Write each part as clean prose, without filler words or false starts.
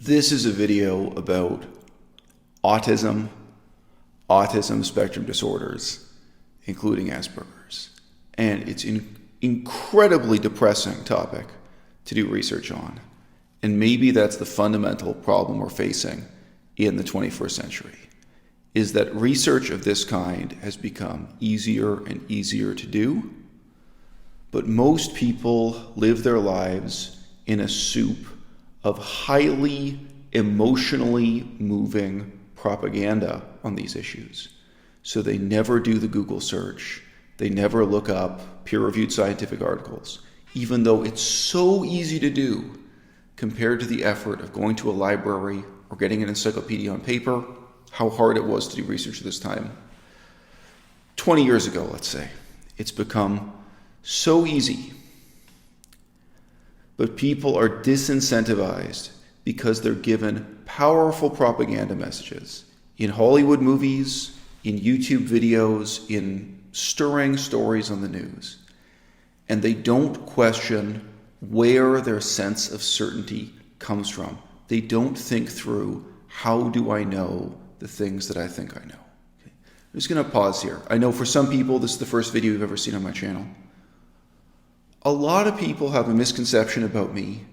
This is a video about autism, autism spectrum disorders, including Asperger's. And it's an incredibly depressing topic to do research on. And maybe that's the fundamental problem we're facing in the 21st century, is that research of this kind has become easier and easier to do. But most people live their lives in a soup of highly emotionally moving propaganda on these issues. So they never do the Google search. They never look up peer-reviewed scientific articles, even though it's so easy to do compared to the effort of going to a library or getting an encyclopedia on paper, how hard it was to do research at this time. 20 years ago, let's say. It's become so easy. But people are disincentivized because they're given powerful propaganda messages in Hollywood movies, in YouTube videos, in stirring stories on the news. And they don't question where their sense of certainty comes from. They don't think through, how do I know the things that I think I know? Okay. I'm just going to pause here. I know for some people, this is the first video you've ever seen on my channel. A lot of people have a misconception about me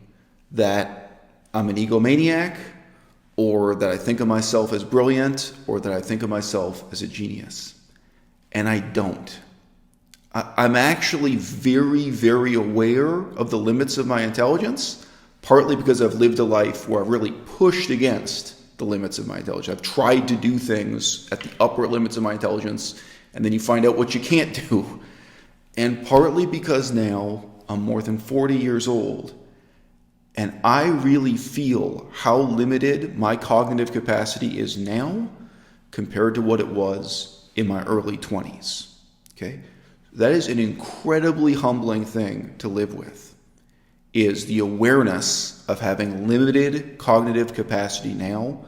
that I'm an egomaniac, or that I think of myself as brilliant, or that I think of myself as a genius. And I don't. I'm actually very, very aware of the limits of my intelligence, partly because I've lived a life where I've really pushed against the limits of my intelligence. I've tried to do things at the upper limits of my intelligence, and then you find out what you can't do. And partly because now I'm more than 40 years old, and I really feel how limited my cognitive capacity is now compared to what it was in my early 20s. Okay? That is an incredibly humbling thing to live with, is the awareness of having limited cognitive capacity now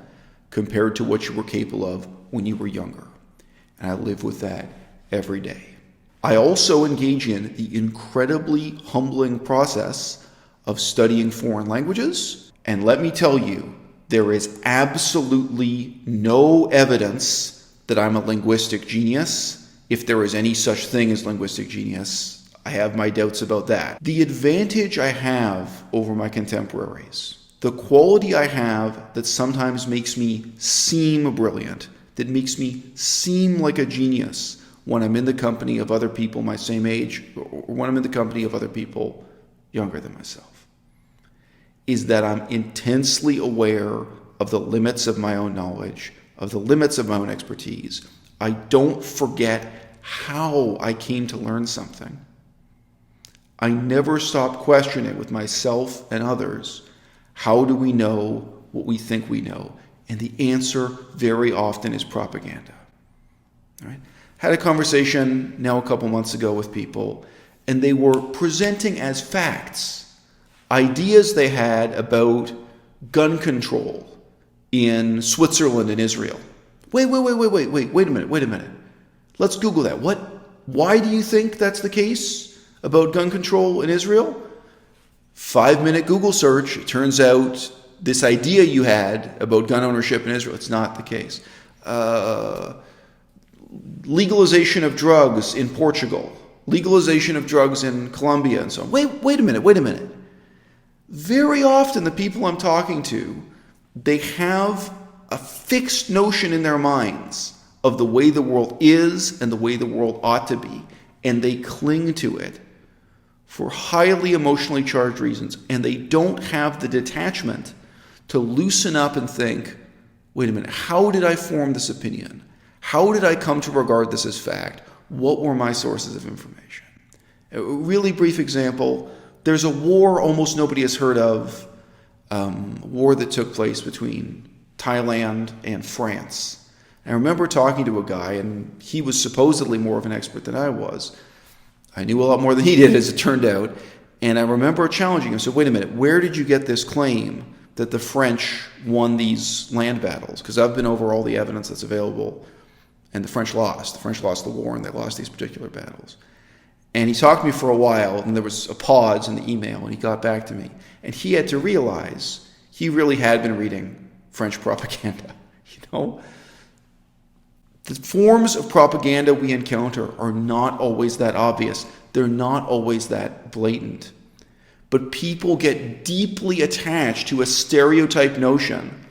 compared to what you were capable of when you were younger. And I live with that every day. I also engage in the incredibly humbling process of studying foreign languages. And let me tell you, there is absolutely no evidence that I'm a linguistic genius. If there is any such thing as linguistic genius, I have my doubts about that. The advantage I have over my contemporaries, the quality I have that sometimes makes me seem brilliant, that makes me seem like a genius when I'm in the company of other people my same age, or when I'm in the company of other people younger than myself, is that I'm intensely aware of the limits of my own knowledge, of the limits of my own expertise. I don't forget how I came to learn something. I never stop questioning with myself and others, how do we know what we think we know? And the answer very often is propaganda. All right? Had a conversation now a couple months ago with people, and they were presenting as facts ideas they had about gun control in Switzerland and Israel. Wait a minute. Let's Google that. Why do you think that's the case about gun control in Israel? 5-minute Google search, it turns out this idea you had about gun ownership in Israel, it's not the case. Legalization of drugs in Portugal, legalization of drugs in Colombia, and so on. Wait a minute. Very often the people I'm talking to, they have a fixed notion in their minds of the way the world is and the way the world ought to be, and they cling to it for highly emotionally charged reasons, and they don't have the detachment to loosen up and think, wait a minute, how did I form this opinion? How did I come to regard this as fact? What were my sources of information? A really brief example, there's a war almost nobody has heard of, a war that took place between Thailand and France. And I remember talking to a guy, and he was supposedly more of an expert than I was. I knew a lot more than he did, as it turned out. And I remember challenging him. I said, wait a minute, where did you get this claim that the French won these land battles? Because I've been over all the evidence that's available, and the French lost. The French lost the war, and they lost these particular battles. And he talked to me for a while, and there was a pause in the email, and he got back to me. And he had to realize he really had been reading French propaganda. The forms of propaganda we encounter are not always that obvious. They're not always that blatant. But people get deeply attached to a stereotype notion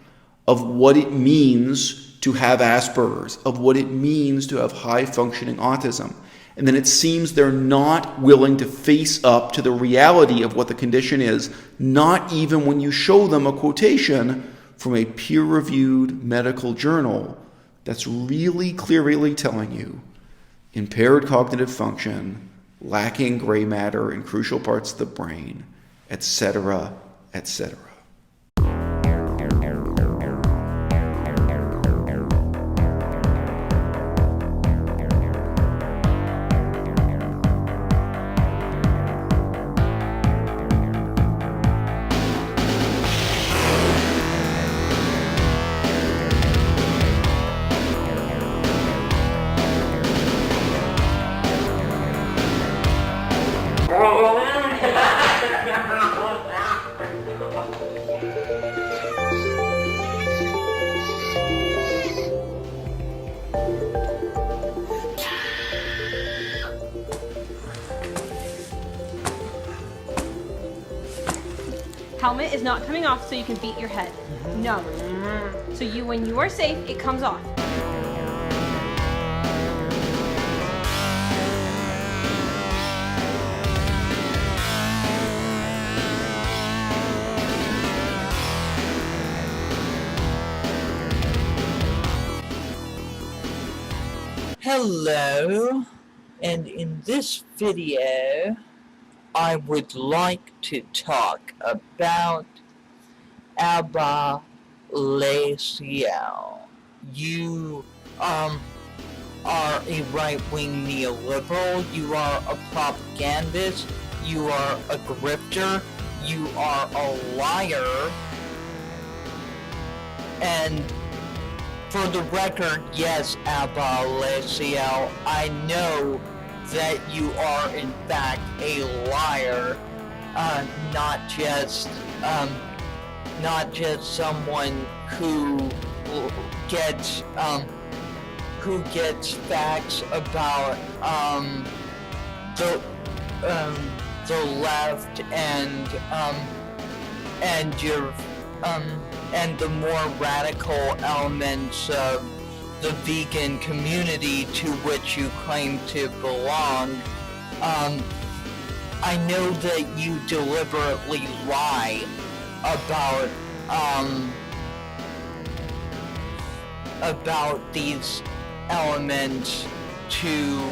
of what it means to have Asperger's, of what it means to have high-functioning autism. And then it seems they're not willing to face up to the reality of what the condition is, not even when you show them a quotation from a peer-reviewed medical journal that's really clearly telling you impaired cognitive function, lacking gray matter in crucial parts of the brain, etc., etc. Helmet is not coming off so you can beat your head. No. So when you are safe, it comes off. Hello, and in this video I would like to talk about abolition. You are a right-wing neoliberal, you are a propagandist, you are a grifter, you are a liar, and for the record, yes, abolition, I know that you are in fact a liar, not just someone who gets facts about the left and the more radical elements of the vegan community to which you claim to belong. I know that you deliberately lie about these elements to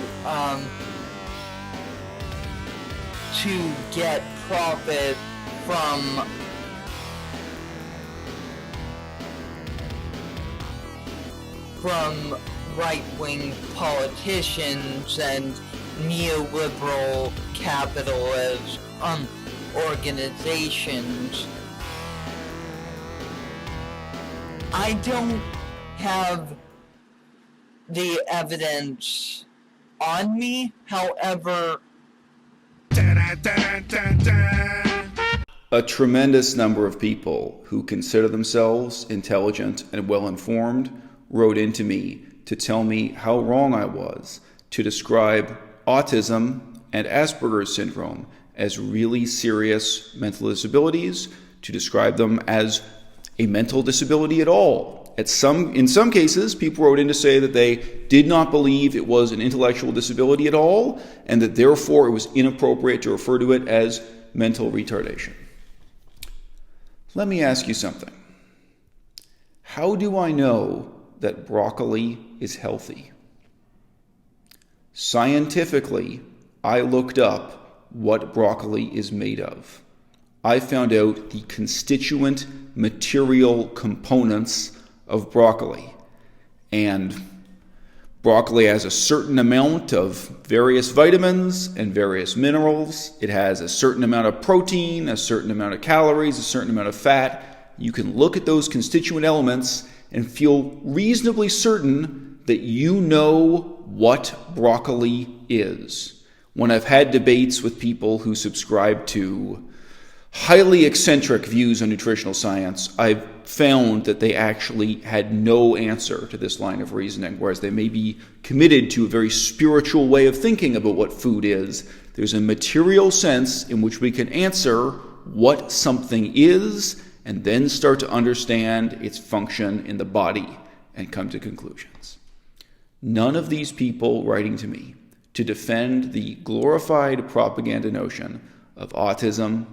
get profit from right-wing politicians and neoliberal capitalist organizations. I don't have the evidence on me, however... A tremendous number of people who consider themselves intelligent and well-informed wrote into me to tell me how wrong I was to describe autism and Asperger's syndrome as really serious mental disabilities, to describe them as a mental disability at all. In some cases, people wrote in to say that they did not believe it was an intellectual disability at all, and that therefore it was inappropriate to refer to it as mental retardation. Let me ask you something. How do I know that broccoli is healthy? Scientifically, I looked up what broccoli is made of. I found out the constituent material components of broccoli. And broccoli has a certain amount of various vitamins and various minerals. It has a certain amount of protein, a certain amount of calories, a certain amount of fat. You can look at those constituent elements and feel reasonably certain that you know what broccoli is. When I've had debates with people who subscribe to highly eccentric views on nutritional science, I've found that they actually had no answer to this line of reasoning, whereas they may be committed to a very spiritual way of thinking about what food is. There's a material sense in which we can answer what something is and then start to understand its function in the body and come to conclusions. None of these people writing to me to defend the glorified propaganda notion of autism,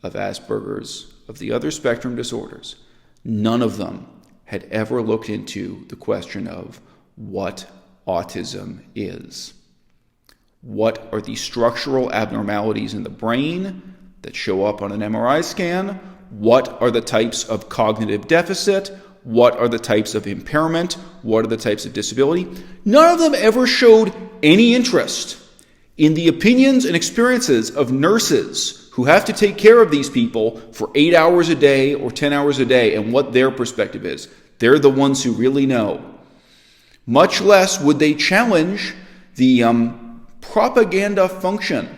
of Asperger's, of the other spectrum disorders, none of them had ever looked into the question of what autism is. What are the structural abnormalities in the brain that show up on an MRI scan? What are the types of cognitive deficit? What are the types of impairment? What are the types of disability? None of them ever showed any interest in the opinions and experiences of nurses who have to take care of these people for 8 hours a day or 10 hours a day and what their perspective is. They're the ones who really know. Much less would they challenge the propaganda function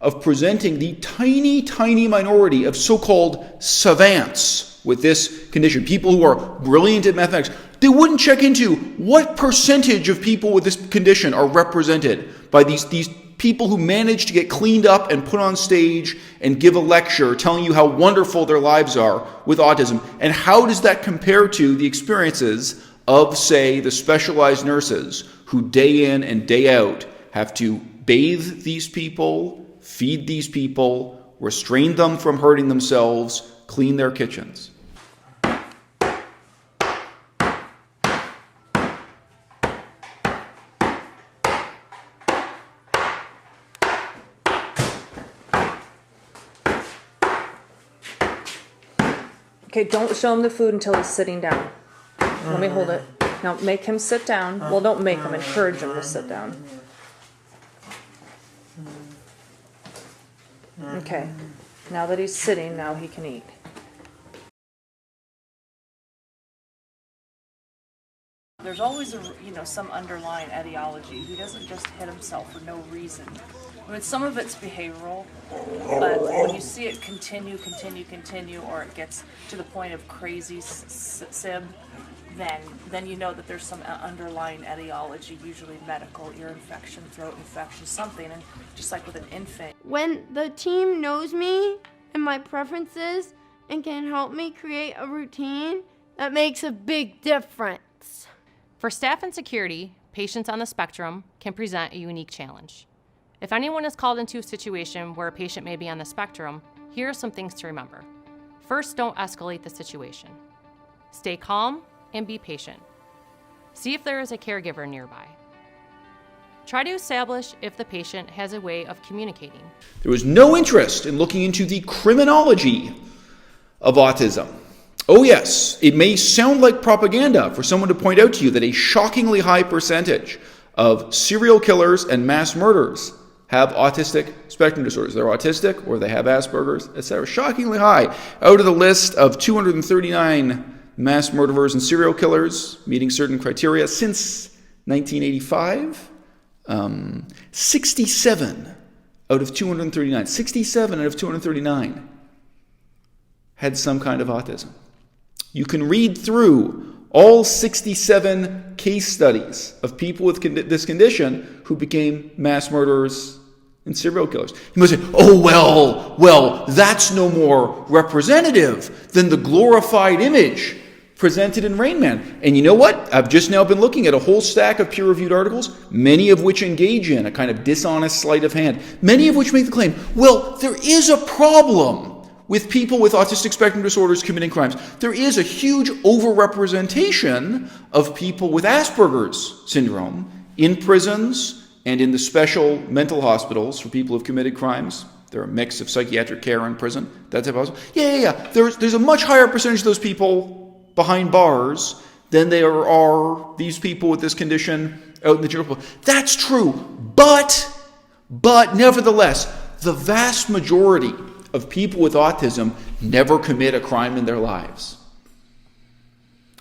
of presenting the tiny, tiny minority of so-called savants with this condition, people who are brilliant at mathematics. They wouldn't check into what percentage of people with this condition are represented by these people who manage to get cleaned up and put on stage and give a lecture telling you how wonderful their lives are with autism. And how does that compare to the experiences of, say, the specialized nurses who day in and day out have to bathe these people, feed these people, restrain them from hurting themselves, clean their kitchens? Okay, don't show him the food until he's sitting down. Let me hold it. Now make him sit down. Well, don't make him, encourage him to sit down. Okay, now that he's sitting, now he can eat. There's always some underlying etiology. He doesn't just hit himself for no reason. I mean, some of it's behavioral, but when you see it continue, or it gets to the point of crazy sib, then you know that there's some underlying etiology, usually medical, ear infection, throat infection, something. And just like with an infant. When the team knows me and my preferences and can help me create a routine, that makes a big difference. For staff and security, patients on the spectrum can present a unique challenge. If anyone is called into a situation where a patient may be on the spectrum, here are some things to remember. First, don't escalate the situation. Stay calm and be patient. See if there is a caregiver nearby. Try to establish if the patient has a way of communicating. There was no interest in looking into the criminology of autism. Oh yes, it may sound like propaganda for someone to point out to you that a shockingly high percentage of serial killers and mass murderers have autistic spectrum disorders. They're autistic or they have Asperger's, etc. Shockingly high. Out of the list of 239 mass murderers and serial killers meeting certain criteria since 1985, 67 out of 239, 67 out of 239 had some kind of autism. You can read through all 67 case studies of people with this condition who became mass murderers and serial killers. You must say, oh, well, that's no more representative than the glorified image presented in Rain Man. And you know what? I've just now been looking at a whole stack of peer-reviewed articles, many of which engage in a kind of dishonest sleight of hand, many of which make the claim, well, there is a problem with people with autistic spectrum disorders committing crimes. There is a huge overrepresentation of people with Asperger's syndrome in prisons and in the special mental hospitals for people who've committed crimes. There are a mix of psychiatric care in prison. That type of hospital. Yeah. There's a much higher percentage of those people behind bars than there are these people with this condition out in the general public. That's true. But nevertheless, the vast majority of people with autism never commit a crime in their lives.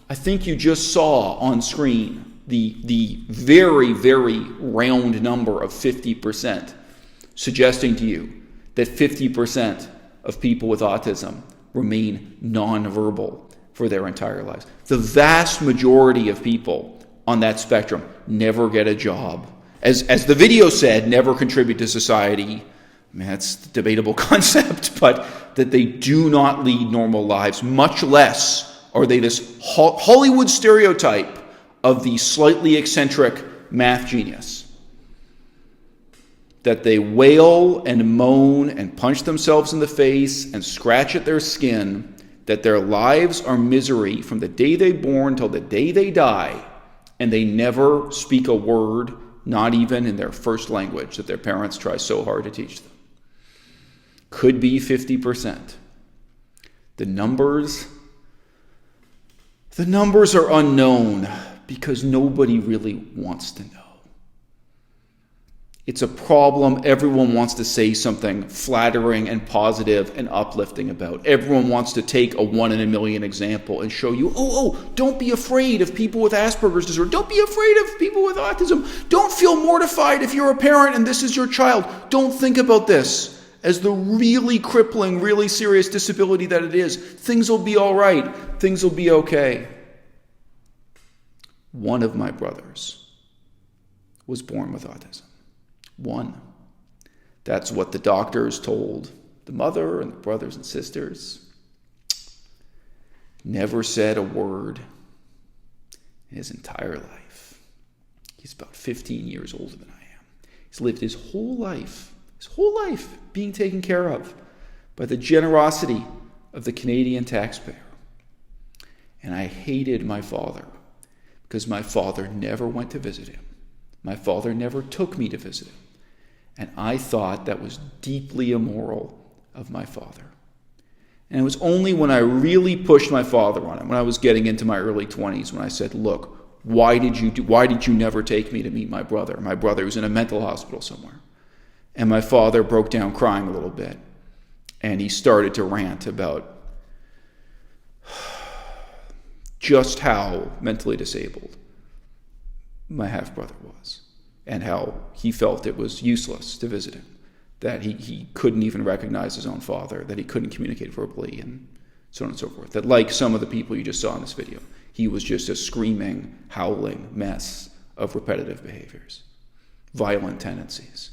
I think you just saw on screen the very, very round number of 50%, suggesting to you that 50% of people with autism remain nonverbal for their entire lives. The vast majority of people on that spectrum never get a job. As the video said, never contribute to society. I mean, that's a debatable concept, but that they do not lead normal lives, much less are they this Hollywood stereotype of the slightly eccentric math genius. That they wail and moan and punch themselves in the face and scratch at their skin, that their lives are misery from the day they're born till the day they die, and they never speak a word, not even in their first language that their parents try so hard to teach them. Could be 50%. The numbers are unknown because nobody really wants to know. It's a problem everyone wants to say something flattering and positive and uplifting about. Everyone wants to take a 1 in a million example and show you, don't be afraid of people with Asperger's disorder. Don't be afraid of people with autism. Don't feel mortified if you're a parent and this is your child. Don't think about this as the really crippling, really serious disability that it is. Things will be all right. Things will be okay. One of my brothers was born with autism. One. That's what the doctors told the mother and the brothers and sisters. Never said a word in his entire life. He's about 15 years older than I am. He's lived his whole life being taken care of by the generosity of the Canadian taxpayer. And I hated my father because my father never went to visit him. My father never took me to visit him. And I thought that was deeply immoral of my father. And it was only when I really pushed my father on him, when I was getting into my early 20s, when I said, look, why did you never take me to meet my brother? My brother was in a mental hospital somewhere. And my father broke down crying a little bit. And he started to rant about just how mentally disabled my half-brother was. And how he felt it was useless to visit him, that he couldn't even recognize his own father, that he couldn't communicate verbally, and so on and so forth. That like some of the people you just saw in this video, he was just a screaming, howling mess of repetitive behaviors, violent tendencies,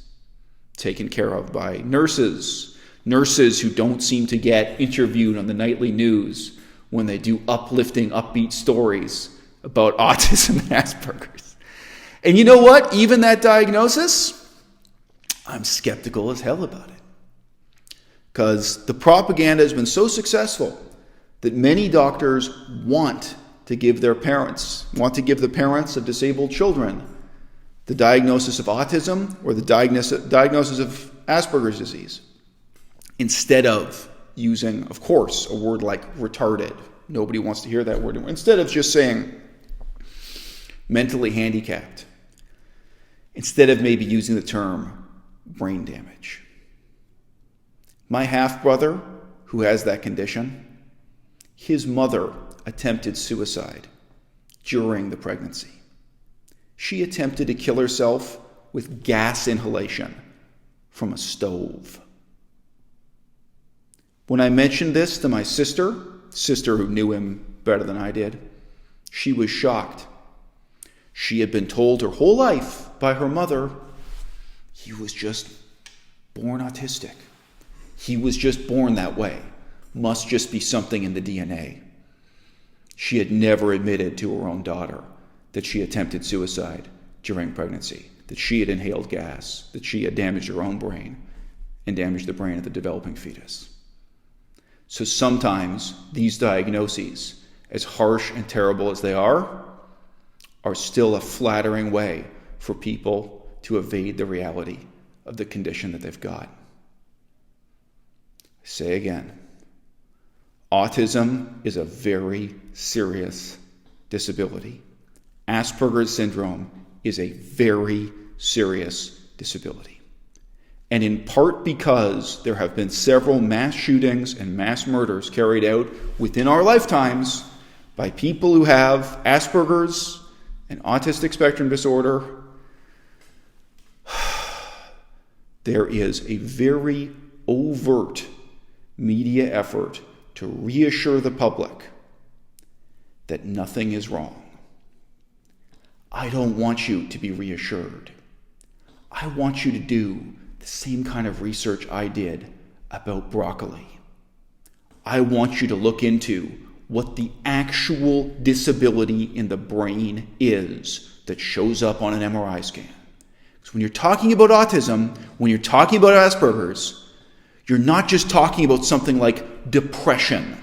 taken care of by nurses who don't seem to get interviewed on the nightly news when they do uplifting, upbeat stories about autism and Asperger's. And you know what? Even that diagnosis, I'm skeptical as hell about it. Because the propaganda has been so successful that many doctors want to give the parents of disabled children the diagnosis of autism or the diagnosis of Asperger's disease, instead of using, of course, a word like retarded. Nobody wants to hear that word. Instead of just saying mentally handicapped. Instead of maybe using the term brain damage. My half-brother, who has that condition, his mother attempted suicide during the pregnancy. She attempted to kill herself with gas inhalation from a stove. When I mentioned this to my sister who knew him better than I did, she was shocked. She had been told her whole life by her mother, he was just born autistic. He was just born that way. Must just be something in the DNA. She had never admitted to her own daughter that she attempted suicide during pregnancy, that she had inhaled gas, that she had damaged her own brain and damaged the brain of the developing fetus. So sometimes these diagnoses, as harsh and terrible as they are still a flattering way for people to evade the reality of the condition that they've got. I say again, autism is a very serious disability. Asperger's syndrome is a very serious disability. And in part because there have been several mass shootings and mass murders carried out within our lifetimes by people who have Asperger's and autistic spectrum disorder, there is a very overt media effort to reassure the public that nothing is wrong. I don't want you to be reassured. I want you to do the same kind of research I did about broccoli. I want you to look into what the actual disability in the brain is that shows up on an MRI scan. Because when you're talking about autism, when you're talking about Asperger's, you're not just talking about something like depression.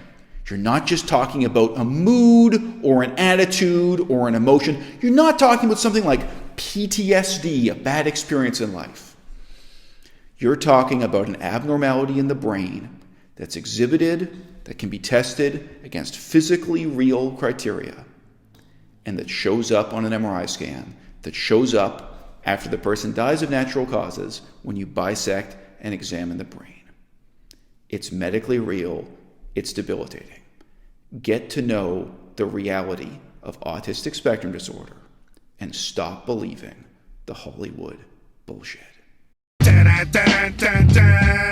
You're not just talking about a mood or an attitude or an emotion. You're not talking about something like PTSD, a bad experience in life. You're talking about an abnormality in the brain that's exhibited, that can be tested against physically real criteria, and that shows up on an MRI scan, that shows up after the person dies of natural causes when you bisect and examine the brain. It's medically real. It's debilitating. Get to know the reality of autistic spectrum disorder and stop believing the Hollywood bullshit. Dun, dun, dun, dun.